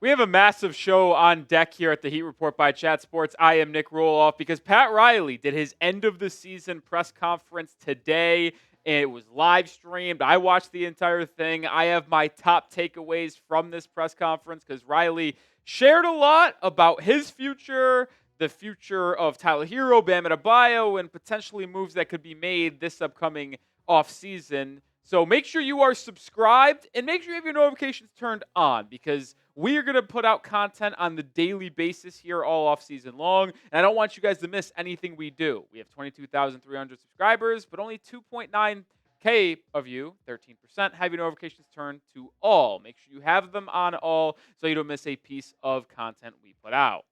We have a massive show on deck here at the Heat Report by Chat Sports. I am Nick Roloff because Pat Riley did his end of the season press conference today, and it was live streamed. I watched the entire thing. I have my top takeaways from this press conference because Riley shared a lot about his future, the future of Tyler Herro, Bam Adebayo, and potentially moves that could be made this upcoming offseason. So make sure you are subscribed and make sure you have your notifications turned on because we are going to put out content on the daily basis here all off season long. And I don't want you guys to miss anything we do. We have 22,300 subscribers, but only 2.9K of you, 13%, have your notifications turned to all. Make sure you have them on all so you don't miss a piece of content we put out.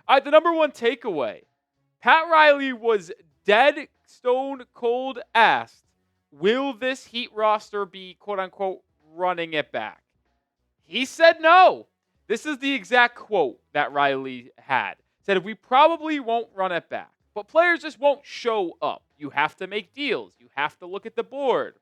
All right, the number one takeaway. Pat Riley was dead stone cold asked, will this Heat roster be, quote-unquote, running it back? He said no. This is the exact quote that Riley had. Said, we probably won't run it back, but players just won't show up. You have to make deals. You have to look at the board.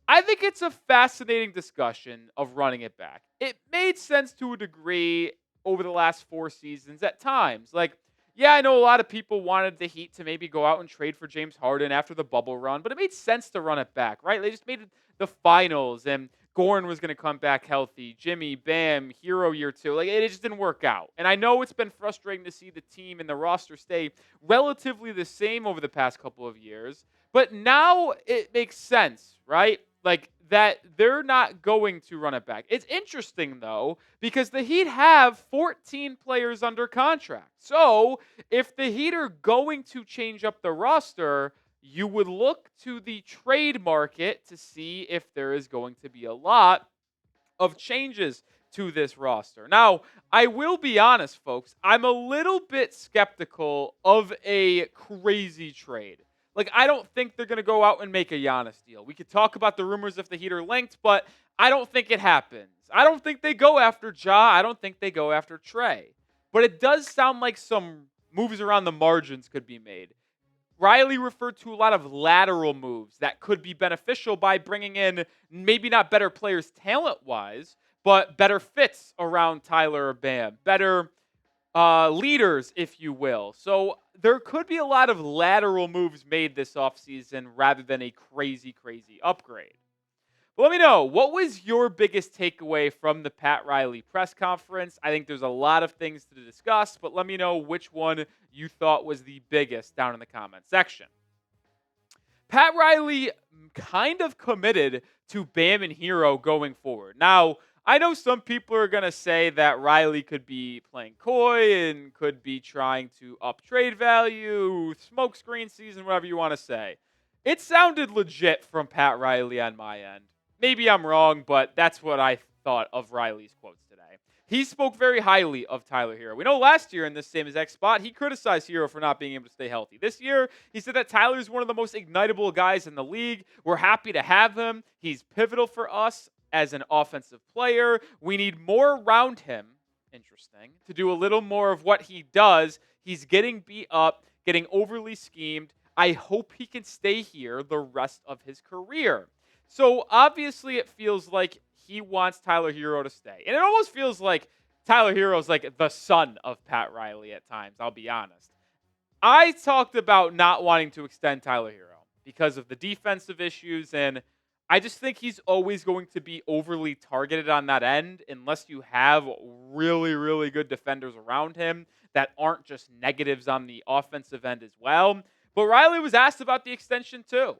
I think it's a fascinating discussion of running it back. It made sense to a degree over the last 4 seasons at times. Like, yeah, I know a lot of people wanted the Heat to maybe go out and trade for James Harden after the bubble run, but it made sense to run it back, right? They just made it the finals, and Goran was going to come back healthy. Jimmy, Bam, Herro year 2. Like, it just didn't work out. And I know it's been frustrating to see the team and the roster stay relatively the same over the past couple of years, but now it makes sense, right? Like, that they're not going to run it back. It's interesting, though, because the Heat have 14 players under contract. So, if the Heat are going to change up the roster, you would look to the trade market to see if there is going to be a lot of changes to this roster. Now, I will be honest, folks, I'm a little bit skeptical of a crazy trade. Like, I don't think they're going to go out and make a Giannis deal. We could talk about the rumors if the Heat are linked, but I don't think it happens. I don't think they go after Ja. I don't think they go after Trey. But it does sound like some moves around the margins could be made. Riley referred to a lot of lateral moves that could be beneficial by bringing in maybe not better players talent-wise, but better fits around Tyler or Bam, better leaders, if you will. So there could be a lot of lateral moves made this offseason rather than a crazy, crazy upgrade. But let me know, what was your biggest takeaway from the Pat Riley press conference? I think there's a lot of things to discuss, but let me know which one you thought was the biggest down in the comment section. Pat Riley kind of committed to Bam and Herro going forward. Now, I know some people are going to say that Riley could be playing coy and could be trying to up trade value, smokescreen season, whatever you want to say. It sounded legit from Pat Riley on my end. Maybe I'm wrong, but that's what I thought of Riley's quotes today. He spoke very highly of Tyler Herro. We know last year in this same exact spot, he criticized Herro for not being able to stay healthy. This year, he said that Tyler is one of the most ignitable guys in the league. We're happy to have him. He's pivotal for us as an offensive player. We need more around him, interesting, to do a little more of what he does. He's getting beat up, getting overly schemed. I hope he can stay here the rest of his career. So obviously it feels like he wants Tyler Herro to stay. And it almost feels like Tyler Herro is like the son of Pat Riley at times, I'll be honest. I talked about not wanting to extend Tyler Herro because of the defensive issues, and I just think he's always going to be overly targeted on that end unless you have really, really good defenders around him that aren't just negatives on the offensive end as well. But Riley was asked about the extension too.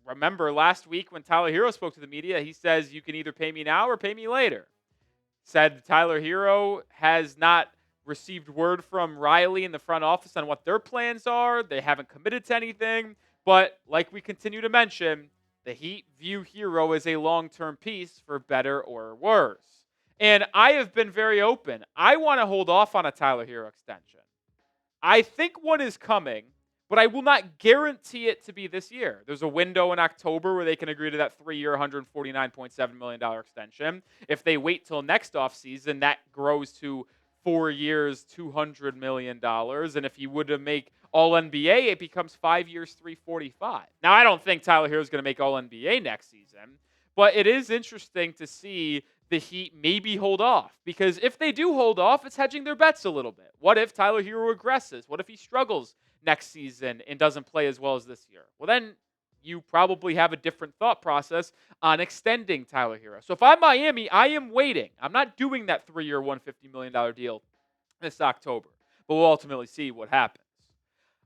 Remember last week when Tyler Herro spoke to the media, he says, you can either pay me now or pay me later. Said Tyler Herro has not received word from Riley in the front office on what their plans are. They haven't committed to anything. But like we continue to mention, the Heat view Herro as a long-term piece for better or worse. And I have been very open. I want to hold off on a Tyler Herro extension. I think one is coming, but I will not guarantee it to be this year. There's a window in October where they can agree to that 3-year, $149.7 million extension. If they wait till next offseason, that grows to 4 years, $200 million. And if he would have make All-NBA, it becomes 5 years, $345. Now, I don't think Tyler Herro is going to make All-NBA next season, but it is interesting to see the Heat maybe hold off. Because if they do hold off, it's hedging their bets a little bit. What if Tyler Hero regresses? What if he struggles next season and doesn't play as well as this year? Well, then you probably have a different thought process on extending Tyler Hero. So if I'm Miami, I am waiting. I'm not doing that 3-year, $150 million deal this October. But we'll ultimately see what happens.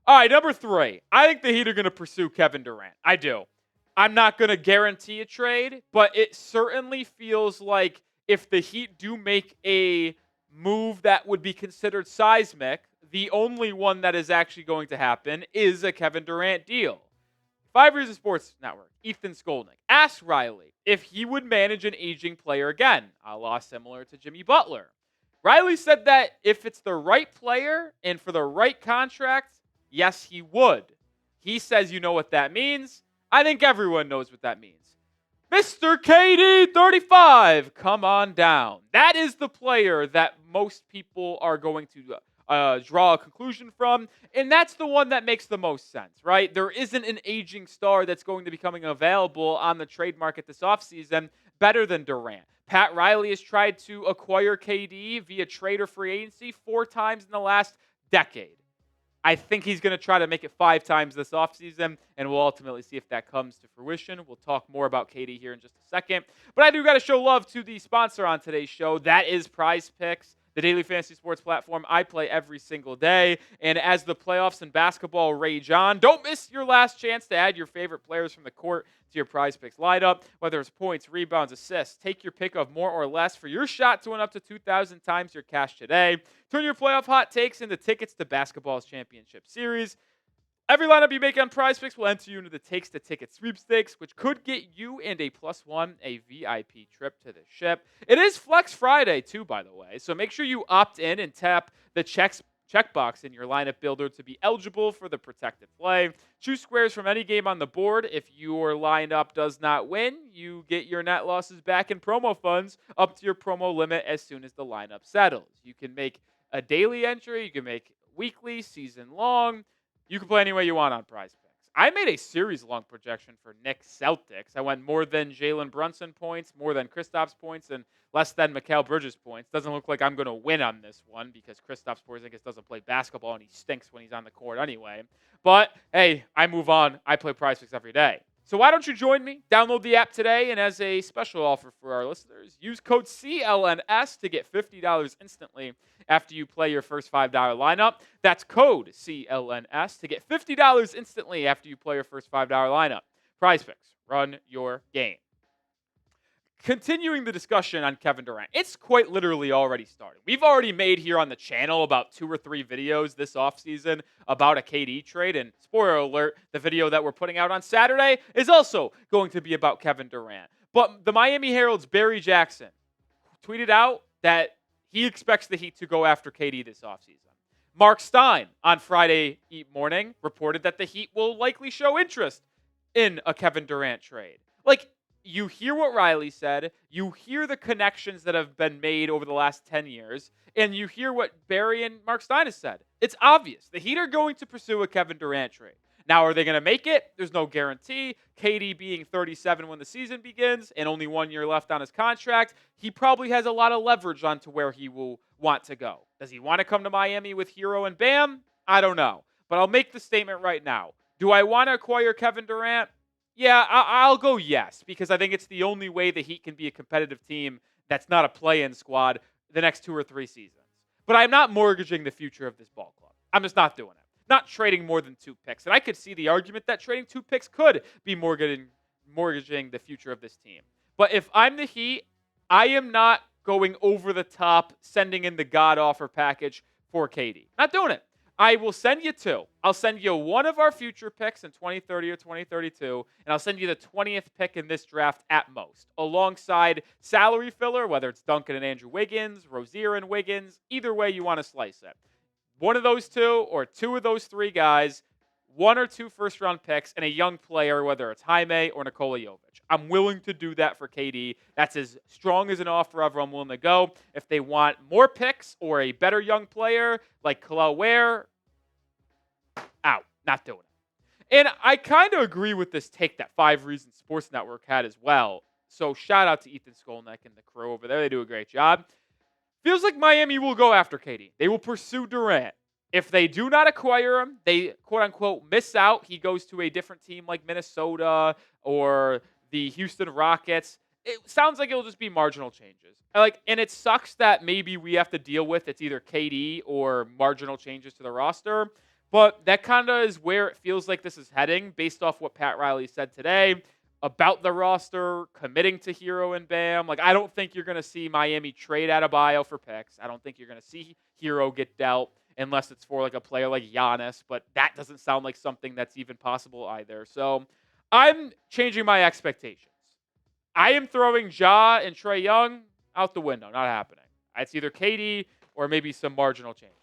All right, number 3. I think the Heat are going to pursue Kevin Durant. I do. I'm not going to guarantee a trade, but it certainly feels like if the Heat do make a move that would be considered seismic, the only one that is actually going to happen is a Kevin Durant deal. 5 Reasons Sports Network, Ethan Skolnick asked Riley if he would manage an aging player again, a la similar to Jimmy Butler. Riley said that if it's the right player and for the right contract, yes, he would. He says, you know what that means? I think everyone knows what that means. Mr. KD 35, come on down. That is the player that most people are going to draw a conclusion from, and that's the one that makes the most sense, right? There isn't an aging star that's going to be coming available on the trade market this offseason better than Durant. Pat Riley has tried to acquire KD via trade or free agency 4 times in the last decade. I think he's going to try to make it 5 times this offseason, and we'll ultimately see if that comes to fruition. We'll talk more about KD here in just a second. But I do got to show love to the sponsor on today's show. That is Prize Picks, the daily fantasy sports platform I play every single day. And as the playoffs and basketball rage on, don't miss your last chance to add your favorite players from the court to your Prize Picks lineup. Whether it's points, rebounds, assists, take your pick of more or less for your shot to win up to 2,000 times your cash today. Turn your playoff hot takes into tickets to basketball's championship series. Every lineup you make on Prize Picks will enter you into the Takes to Ticket sweepstakes, which could get you and a +1 a VIP trip to the ship. It is Flex Friday, too, by the way, so make sure you opt in and tap the checkbox in your lineup builder to be eligible for the protected play. Choose squares from any game on the board. If your lineup does not win, you get your net losses back in promo funds up to your promo limit as soon as the lineup settles. You can make a daily entry. You can make weekly, season long. You can play any way you want on Prize Picks. I made a series-long projection for Knicks Celtics. I went more than Jalen Brunson points, more than Kristaps points, and less than Mikal Bridges points. Doesn't look like I'm going to win on this one because Kristaps Porzingis doesn't play basketball and he stinks when he's on the court anyway. But, hey, I move on. I play Prize Picks every day. So why don't you join me? Download the app today, and as a special offer for our listeners, use code CLNS to get $50 instantly after you play your first $5 lineup. That's code CLNS to get $50 instantly after you play your first $5 lineup. Prize Picks, run your game. Continuing the discussion on Kevin Durant, it's quite literally already started. We've already made here on the channel about 2 or 3 videos this offseason about a KD trade. And spoiler alert, the video that we're putting out on Saturday is also going to be about Kevin Durant. But the Miami Herald's Barry Jackson tweeted out that he expects the Heat to go after KD this offseason. Mark Stein on Friday morning reported that the Heat will likely show interest in a Kevin Durant trade. You hear what Riley said, you hear the connections that have been made over the last 10 years, and you hear what Barry and Mark Stein has said. It's obvious. The Heat are going to pursue a Kevin Durant trade. Now, are they going to make it? There's no guarantee. KD being 37 when the season begins and only 1 year left on his contract, he probably has a lot of leverage onto where he will want to go. Does he want to come to Miami with Herro and Bam? I don't know. But I'll make the statement right now. Do I want to acquire Kevin Durant? Yeah, I'll go yes, because I think it's the only way the Heat can be a competitive team that's not a play-in squad the next 2 or 3 seasons. But I'm not mortgaging the future of this ball club. I'm just not doing it. Not trading more than 2 picks. And I could see the argument that trading 2 picks could be mortgaging the future of this team. But if I'm the Heat, I am not going over the top, sending in the God offer package for KD. Not doing it. I will send you 2. I'll send you one of our future picks in 2030 or 2032, and I'll send you the 20th pick in this draft at most, alongside salary filler, whether it's Duncan and Andrew Wiggins, Rozier and Wiggins, either way you want to slice it. One of those 2 or 2 of those 3 guys, 1 or 2 first-round picks, and a young player, whether it's Jaime or Nikola Jovic. I'm willing to do that for KD. That's as strong as an offer ever I'm willing to go. If they want more picks or a better young player like Kel'el Ware, out. Not doing it. And I kind of agree with this take that 5 Reasons Sports Network had as well. So shout out to Ethan Skolnick and the crew over there. They do a great job. Feels like Miami will go after KD. They will pursue Durant. If they do not acquire him, they quote unquote miss out. He goes to a different team like Minnesota or the Houston Rockets. It sounds like it'll just be marginal changes. And it sucks that maybe we have to deal with it's either KD or marginal changes to the roster. But that kind of is where it feels like this is heading based off what Pat Riley said today about the roster, committing to Herro and Bam. I don't think you're going to see Miami trade Adebayo for picks. I don't think you're going to see Herro get dealt unless it's for a player like Giannis, but that doesn't sound like something that's even possible either. So I'm changing my expectations. I am throwing Ja and Trae Young out the window. Not happening. It's either KD or maybe some marginal changes.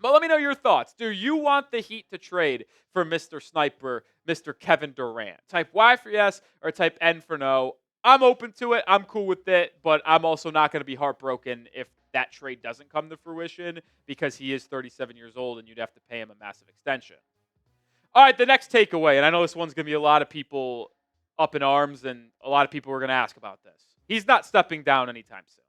But let me know your thoughts. Do you want the Heat to trade for Mr. Sniper, Mr. Kevin Durant? Type Y for yes or type N for no. I'm open to it. I'm cool with it, but I'm also not going to be heartbroken if that trade doesn't come to fruition because he is 37 years old and you'd have to pay him a massive extension. All right, the next takeaway, and I know this one's going to be a lot of people up in arms and a lot of people are going to ask about this. He's not stepping down anytime soon.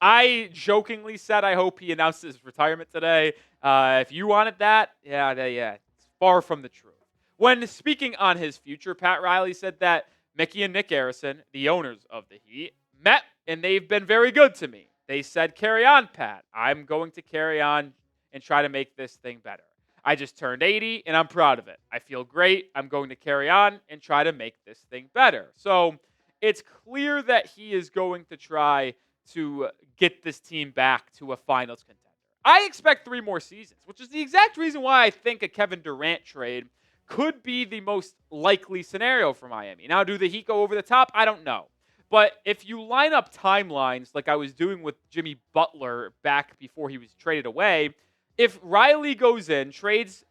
I jokingly said I hope he announces his retirement today. If you wanted that, yeah, it's far from the truth. When speaking on his future, Pat Riley said that Mickey and Nick Harrison, the owners of the Heat, met and they've been very good to me. They said, carry on, Pat. I'm going to carry on and try to make this thing better. I just turned 80 and I'm proud of it. I feel great. I'm going to carry on and try to make this thing better. So it's clear that he is going to try to get this team back to a finals contender. I expect 3 more seasons, which is the exact reason why I think a Kevin Durant trade could be the most likely scenario for Miami. Now, do the Heat go over the top? I don't know. But if you line up timelines like I was doing with Jimmy Butler back before he was traded away, if Riley goes in, trades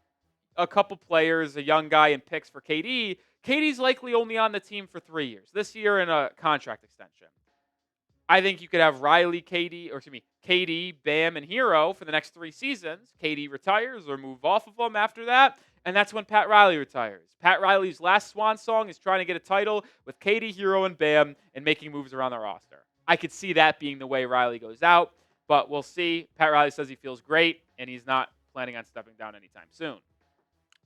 a couple players, a young guy, and picks for KD, KD's likely only on the team for 3 years, this year and a contract extension. I think you could have KD, Bam, and Herro for the next 3 seasons. KD retires or move off of them after that, and that's when Pat Riley retires. Pat Riley's last swan song is trying to get a title with KD, Herro, and Bam and making moves around the roster. I could see that being the way Riley goes out, but we'll see. Pat Riley says he feels great, and he's not planning on stepping down anytime soon.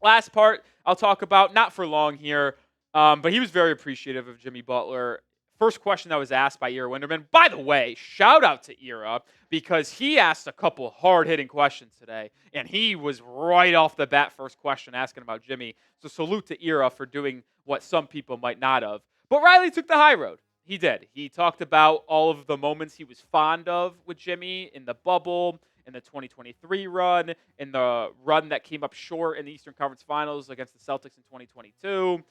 Last part I'll talk about, not for long here, but he was very appreciative of Jimmy Butler. First question that was asked by Ira Winderman. By the way, shout out to Ira because he asked a couple hard-hitting questions today, and he was right off the bat first question asking about Jimmy. So salute to Ira for doing what some people might not have. But Riley took the high road. He did. He talked about all of the moments he was fond of with Jimmy in the bubble, in the 2023 run, in the run that came up short in the Eastern Conference Finals against the Celtics in 2022.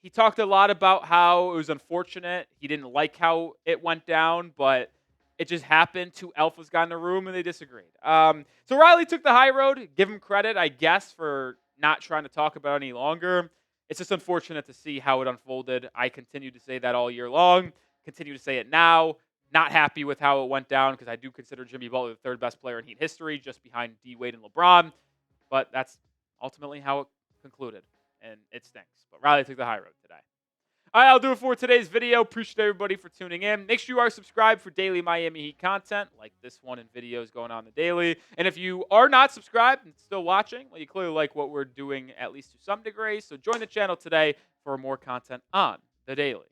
He talked a lot about how it was unfortunate. He didn't like how it went down, but it just happened. 2 alphas got in the room and they disagreed. So Riley took the high road. Give him credit, I guess, for not trying to talk about it any longer. It's just unfortunate to see how it unfolded. I continue to say that all year long. Continue to say it now. Not happy with how it went down because I do consider Jimmy Butler the 3rd best player in Heat history, just behind D. Wade and LeBron. But that's ultimately how it concluded, and it stinks. But Riley took the high road today. All right, I'll do it for today's video. Appreciate everybody for tuning in. Make sure you are subscribed for daily Miami Heat content like this one and videos going on the daily. And if you are not subscribed and still watching, well, you clearly like what we're doing at least to some degree. So join the channel today for more content on the daily.